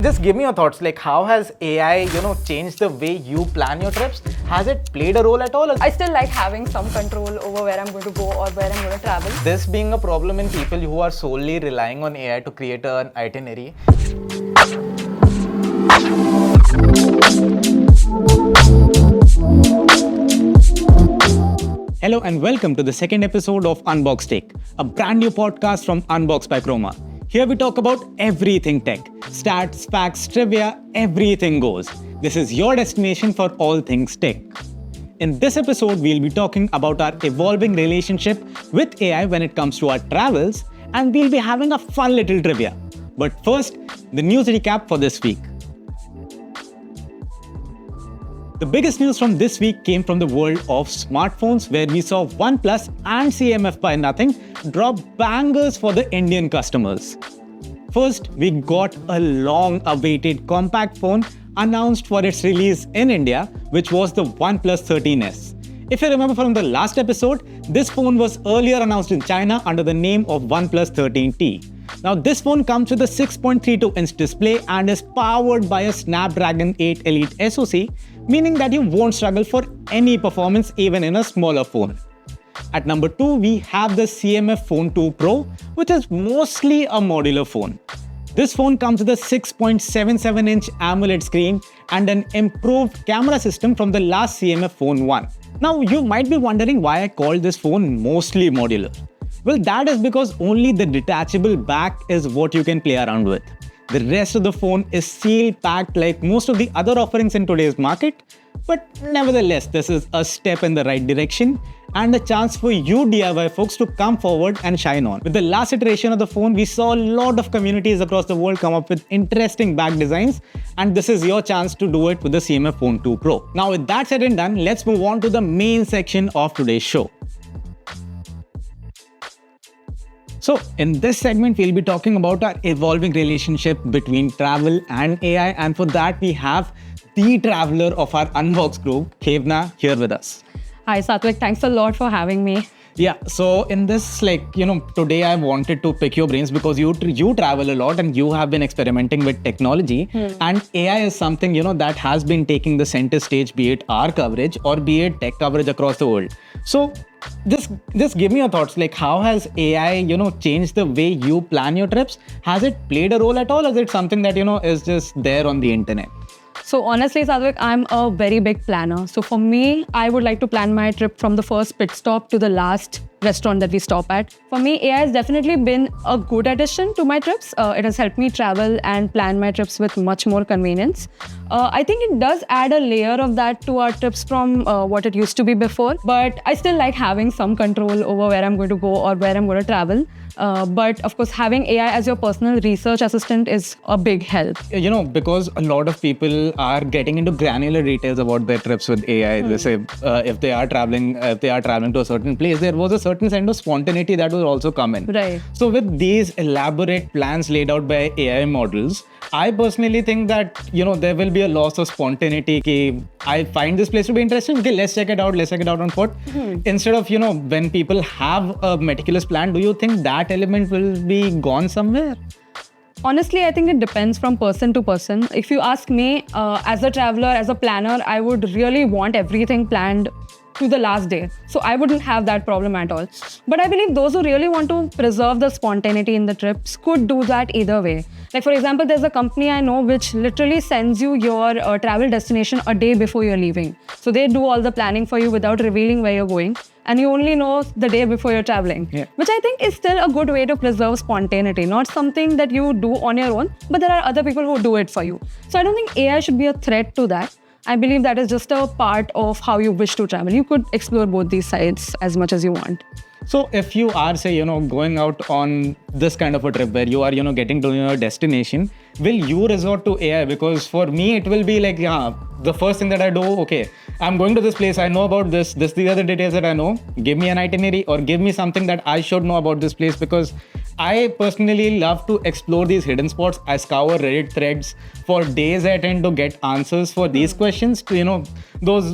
Just give me your thoughts, like how has AI, changed the way you plan your trips? Has it played a role at all? I still like having some control over where I'm going to go or where I'm going to travel. This being a problem in people who are solely relying on AI to create an itinerary. Hello and welcome to the second episode of Unboxed Take, a brand new podcast from Unboxed by Chroma. Here we talk about everything tech. Stats, facts, trivia, everything goes. This is your destination for all things tech. In this episode, we'll be talking about our evolving relationship with AI when it comes to our travels, and we'll be having a fun little trivia. But first, the news recap for this week. The biggest news from this week came from the world of smartphones, where we saw OnePlus and CMF by Nothing drop bangers for the Indian customers. First, we got a long-awaited compact phone announced for its release in India, which was the OnePlus 13s. If you remember from the last episode, this phone was earlier announced in China under the name of OnePlus 13T. Now, this phone comes with a 6.32-inch display and is powered by a Snapdragon 8 Elite SoC, meaning that you won't struggle for any performance even in a smaller phone. At number 2, we have the CMF Phone 2 Pro, which is mostly a modular phone. This phone comes with a 6.77-inch AMOLED screen and an improved camera system from the last CMF Phone 1. Now, you might be wondering why I called this phone mostly modular. Well, that is because only the detachable back is what you can play around with. The rest of the phone is seal-packed like most of the other offerings in today's market, but nevertheless, this is a step in the right direction and a chance for you DIY folks to come forward and shine on. With the last iteration of the phone, we saw a lot of communities across the world come up with interesting back designs, and this is your chance to do it with the CMF Phone 2 Pro. Now, with that said and done, let's move on to the main section of today's show. So, in this segment, we'll be talking about our evolving relationship between travel and AI, and for that, we have the traveler of our Unboxed group, Khevna, here with us. Hi Satvik, thanks a lot for having me. Yeah, so in this, today I wanted to pick your brains because you travel a lot and you have been experimenting with technology, and AI is something, that has been taking the center stage, be it our coverage or be it tech coverage across the world. So, just give me your thoughts, like how has AI, changed the way you plan your trips? Has it played a role at all, or is it something that, is just there on the internet? So honestly, Satvik, I'm a very big planner. So for me, I would like to plan my trip from the first pit stop to the last restaurant that we stop at. For me, AI has definitely been a good addition to my trips. It has helped me travel and plan my trips with much more convenience. I think it does add a layer of that to our trips from what it used to be before. But I still like having some control over where I'm going to go or where I'm going to travel. But of course, having AI as your personal research assistant is a big help. Because a lot of people are getting into granular details about their trips with AI. They say if they are traveling to a certain place, there was a certain kind of spontaneity that will also come in. Right. So with these elaborate plans laid out by AI models, I personally think that, there will be a loss of spontaneity. I find this place to be interesting. Okay, let's check it out on foot. Instead of, when people have a meticulous plan, do you think that element will be gone somewhere? Honestly, I think it depends from person to person. If you ask me, as a traveler, as a planner, I would really want everything planned to the last day. So I wouldn't have that problem at all. But I believe those who really want to preserve the spontaneity in the trips could do that either way. Like for example, there's a company I know which literally sends you your travel destination a day before you're leaving. So they do all the planning for you without revealing where you're going. And you only know the day before you're traveling, which I think is still a good way to preserve spontaneity, not something that you do on your own, but there are other people who do it for you. So I don't think AI should be a threat to that. I believe that is just a part of how you wish to travel. You could explore both these sides as much as you want. So if you are, say, going out on this kind of a trip where you are, getting to your destination, will you resort to AI? Because for me, it will be like, the first thing that I do, okay, I'm going to this place, I know about this, the other details that I know, give me an itinerary or give me something that I should know about this place, because I personally love to explore these hidden spots. I scour Reddit threads for days at end to get answers for these questions. To,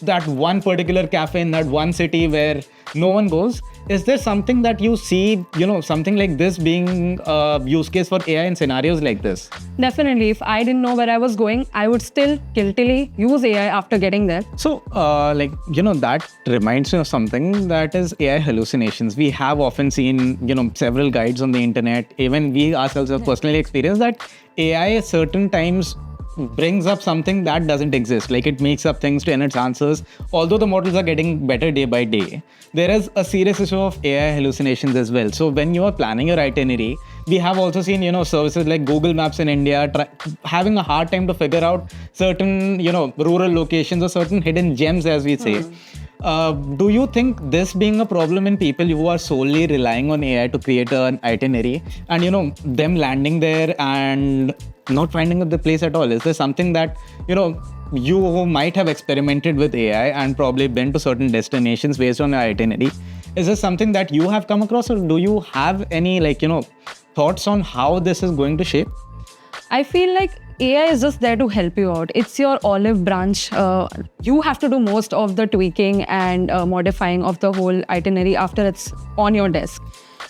that one particular cafe in that one city where no one goes. Is there something that you see, something like this being a use case for AI in scenarios like this? Definitely. If I didn't know where I was going, I would still guiltily use AI after getting there. So, that reminds me of something, that is AI hallucinations. We have often seen, several guides on the internet. Even we ourselves have personally experienced that AI certain times brings up something that doesn't exist. Like, it makes up things to its answers. Although the models are getting better day by day, there is a serious issue of AI hallucinations as well. So when you are planning your itinerary, we have also seen, services like Google Maps in India having a hard time to figure out certain, rural locations or certain hidden gems, as we say. Do you think this being a problem in people who are solely relying on AI to create an itinerary and, them landing there and not finding the place at all? Is there something that, you who might have experimented with AI and probably been to certain destinations based on your itinerary, is this something that you have come across, or do you have any thoughts on how this is going to shape? I feel like AI is just there to help you out. It's your olive branch. You have to do most of the tweaking and modifying of the whole itinerary after it's on your desk.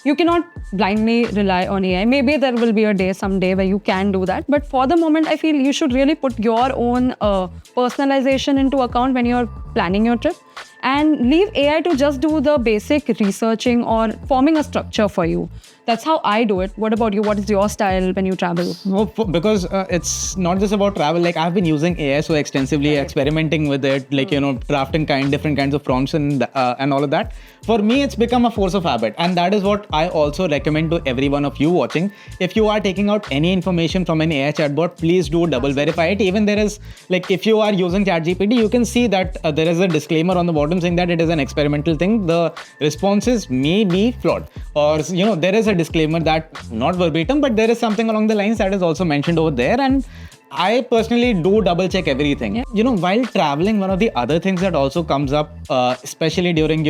You cannot blindly rely on AI. Maybe there will be a day someday where you can do that. But for the moment, I feel you should really put your own personalization into account when you're planning your trip, and leave AI to just do the basic researching or forming a structure for you. That's how I do it. What about you? What is your style when you travel? No, because it's not just about travel. Like, I've been using AI so extensively, experimenting with it, drafting different kinds of prompts and all of that. For me, it's become a force of habit. And that is what I also recommend to every one of you watching. If you are taking out any information from an AI chatbot, please do double verify it. Even there is, if you are using ChatGPT, you can see that there is a disclaimer on the bottom saying that it is an experimental thing. The responses may be flawed, or there is a disclaimer that not verbatim, but there is something along the lines that is also mentioned over there. And I personally do double check everything. While traveling, one of the other things that also comes up, especially during,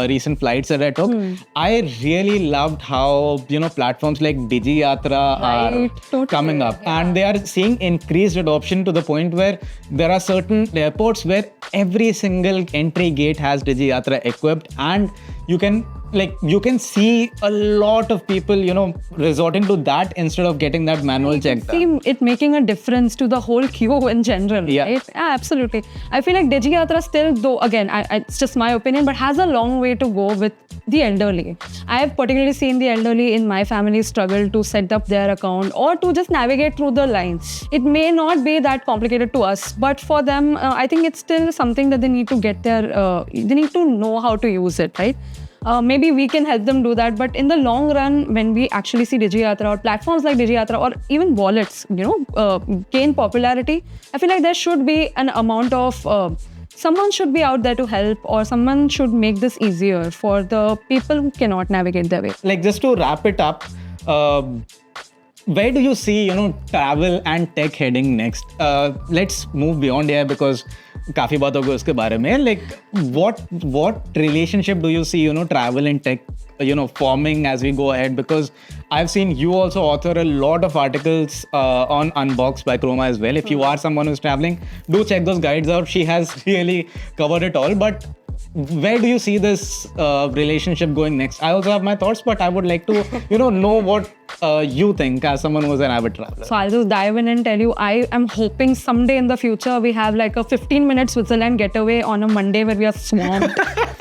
recent flights that I took, I really loved how, platforms like DigiYatra are coming up. And they are seeing increased adoption to the point where there are certain airports where every single entry gate has DigiYatra equipped, and you can see a lot of people, resorting to that instead of getting that manual check. See it making a difference to the whole queue in general, right? Yeah, absolutely. I feel like DigiYatra still, though, again, it's just my opinion, but has a long way to go with the elderly. I have particularly seen the elderly in my family struggle to set up their account or to just navigate through the lines. It may not be that complicated to us, but for them, I think it's still something that they need to get they need to know how to use it, right? Maybe we can help them do that, but in the long run, when we actually see DigiYatra or platforms like DigiYatra or even wallets, gain popularity, I feel like there should be an amount of someone should be out there to help, or someone should make this easier for the people who cannot navigate their way. Just to wrap it up, where do you see, travel and tech heading next? Let's move beyond here, because काफी बात होगी उसके बारे में. What relationship do you see, travel and tech, forming as we go ahead? Because I've seen you also author a lot of articles on Unboxed by Chroma as well. If you are someone who's traveling, do check those guides out. She has really covered it all. But where do you see this relationship going next? I also have my thoughts, but I would like to, know what you think as someone who's an avid traveler. So I'll just dive in and tell you, I am hoping someday in the future we have like a 15-minute Switzerland getaway on a Monday where we are swamped.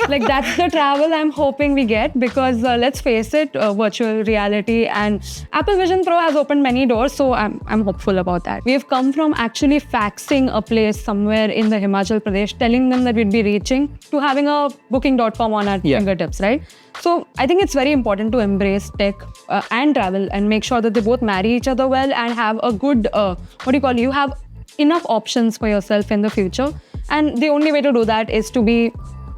That's the travel I'm hoping we get, because let's face it, virtual reality and Apple Vision Pro has opened many doors, so I'm hopeful about that. We have come from actually faxing a place somewhere in the Himachal Pradesh, telling them that we'd be reaching, to having a booking.com on our fingertips, right? So I think it's very important to embrace tech and travel and make sure that they both marry each other well and have a good, you have enough options for yourself in the future. And the only way to do that is to be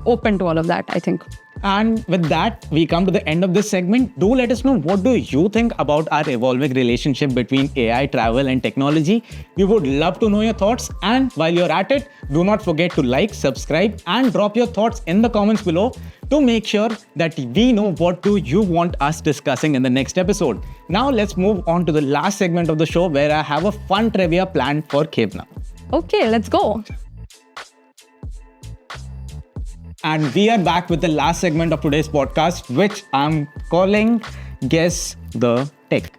open to all of that, I think. And with that, we come to the end of this segment. Do let us know, what do you think about our evolving relationship between AI, travel and technology? We would love to know your thoughts. And while you're at it, do not forget to like, subscribe and drop your thoughts in the comments below to make sure that we know what do you want us discussing in the next episode. Now let's move on to the last segment of the show, where I have a fun trivia planned for Khevna. Okay, let's go. And we are back with the last segment of today's podcast, which I'm calling Guess the Tech.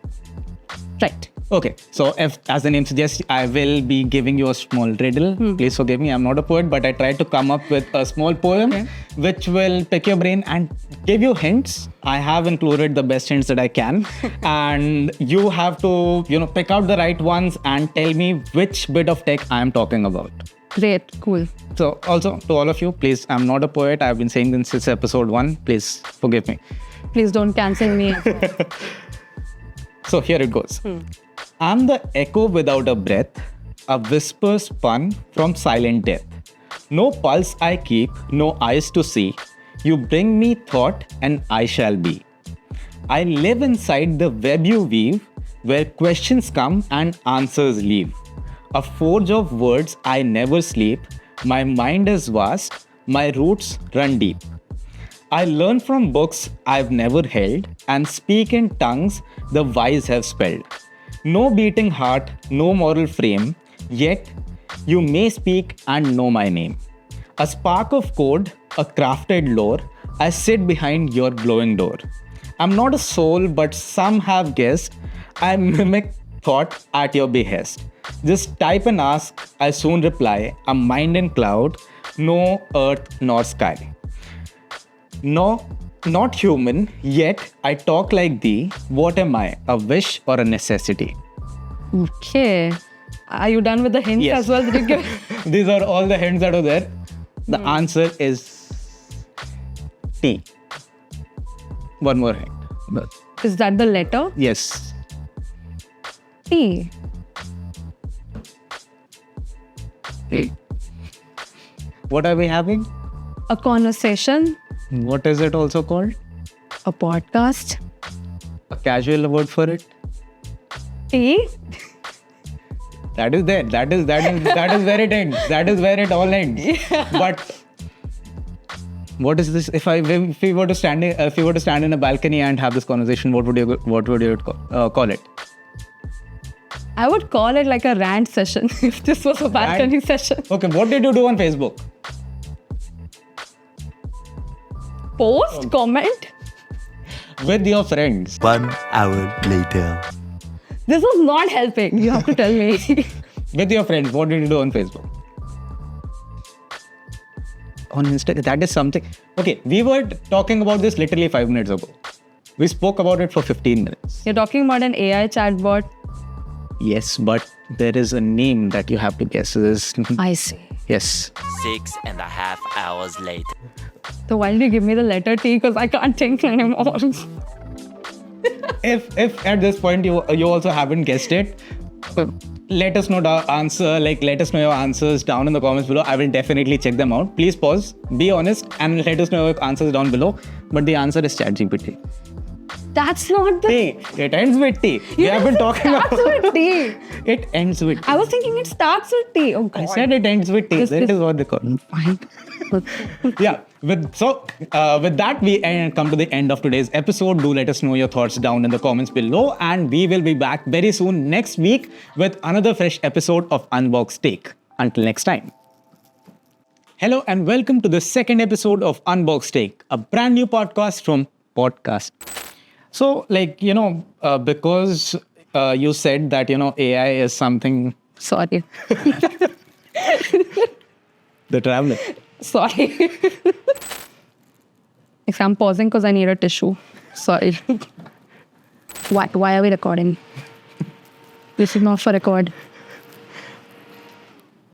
Right. Okay, so if, as the name suggests, I will be giving you a small riddle. Please forgive me, I'm not a poet, but I tried to come up with a small poem which will pick your brain and give you hints. I have included the best hints that I can. And you have to, pick out the right ones and tell me which bit of tech I am talking about. Great. Cool. So also, to all of you, please, I'm not a poet. I've been saying this since episode 1. Please forgive me. Please don't cancel me. So here it goes. I'm the echo without a breath, a whisper spun from silent death. No pulse I keep, no eyes to see. You bring me thought and I shall be. I live inside the web you weave, where questions come and answers leave. A forge of words I never sleep. My mind is vast, my roots run deep. I learn from books I've never held and speak in tongues the wise have spelled. No beating heart, no moral frame, yet you may speak and know my name. A spark of code, a crafted lore, I sit behind your glowing door. I'm not a soul, but some have guessed. I mimic thought at your behest. Just type and ask, I soon reply. A mind in cloud, no earth nor sky. No, not human, yet I talk like thee. What am I, a wish or a necessity? Okay. Are you done with the hints Yes. as well? Did you give? These are all the hints that are there. The answer is T. One more hint. But Is that the letter? yes. T. What are we having? A conversation. What is it also called? A podcast. A casual word for it? T. That is there. That is where it ends. That is where it all ends. But what is this? If we were to stand in a balcony and have this conversation, what would you call it? I would call it like a rant session if this was a balcony session. Okay, what did you do on Facebook? Post, comment. With your friends. 1 hour later. This was not helping. You have to tell me. With your friends, what did you do on Facebook? On Instagram, that is something. Okay, we were talking about this literally 5 minutes ago. We spoke about it for 15 minutes. You're talking about an AI chatbot. Yes, but there is a name that you have to guess. I see. Yes. 6.5 hours later. So why did you give me the letter T? Because I can't think anymore. If at this point you also haven't guessed it, let us know the answer. Let us know your answers down in the comments below. I will definitely check them out. Please pause, be honest, and let us know your answers down below. But the answer is ChatGPT. That's not the... T. It ends with T. We have been talking about with T. it ends with T. I was thinking it starts with T. Oh God. I said it ends with T. That is what they call it. Fine. Yeah. With that, we come to the end of today's episode. Do let us know your thoughts down in the comments below, and we will be back very soon next week with another fresh episode of Unboxed Take. Until next time. Hello and welcome to the second episode of Unboxed Take, a brand new podcast from Podcast. So, because you said that, AI is something... Sorry. The traveler. Sorry. I'm pausing because I need a tissue. Sorry. Why are we recording? This is not for record.